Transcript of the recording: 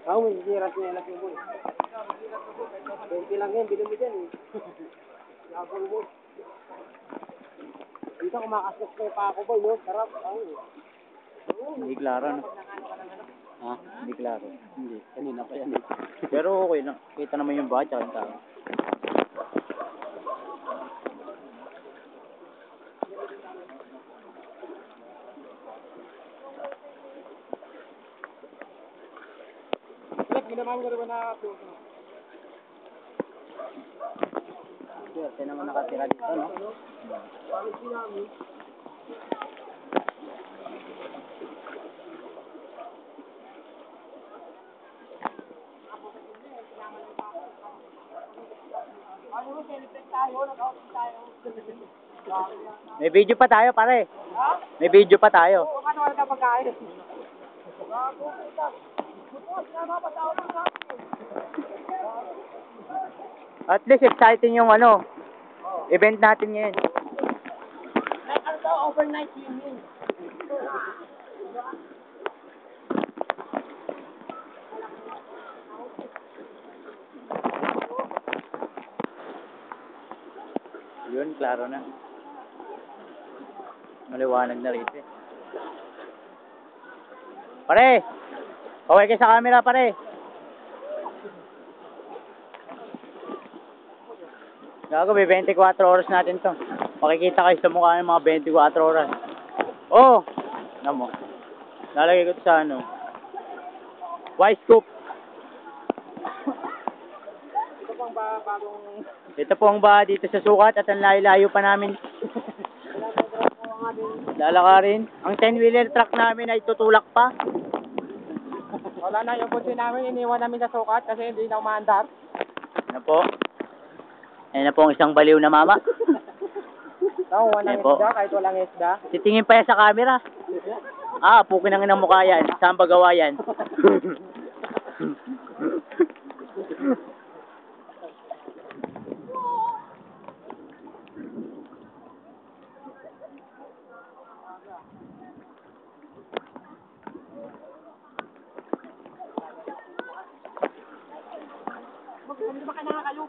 Ako, may siras niya lang yung boy. 20 lang yan, bilhin mo dyan eh. Yapon mo. Dito kumakasok kayo pa ako boy, no? Sarap. Hindi klaro, no? Ha? Hindi klaro. Hindi. Kanina pa yan eh. Pero okay lang. Kita naman yung baha tsaka yung tao. Minamahan ko naman na ito. Swerte naman nakatira dito, no? Bakit sinami? Ano mo, celebrate tayo, nag-outing tayo. May video pa tayo, pare. Ha? May video pa tayo. Oo, paano wala ka pagkain? At least exciting yung ano, event natin ngayon. Like ano to, overnight swimming. Yun, klaro na. Maliwanag na rito eh. Pare! Okay kayo sa camera, pare. Gago, may 24 oras natin to. Makikita kayo sa mukha ng mga 24 oras. Oh! Ano mo? Lalagay ko sa ano. Y-scoop. Ito pang bagong... Ito po ang baha dito sa sukat at ang layo-layo pa namin. Lalakarin. Ang 10-wheeler truck namin ay tutulak pa. Wala na yung bunso namin, iniwan namin sa sukat kasi hindi na umaandar. Ano po? Ayun na po ang isang baliw na mama. Nakuha ng Ayan po. isda kahit walang isda. Titingin pa yan sa camera. Ah, pukin ang inang mukha yan. Saan ba gawa yan? Hindi ba ka nakakayo?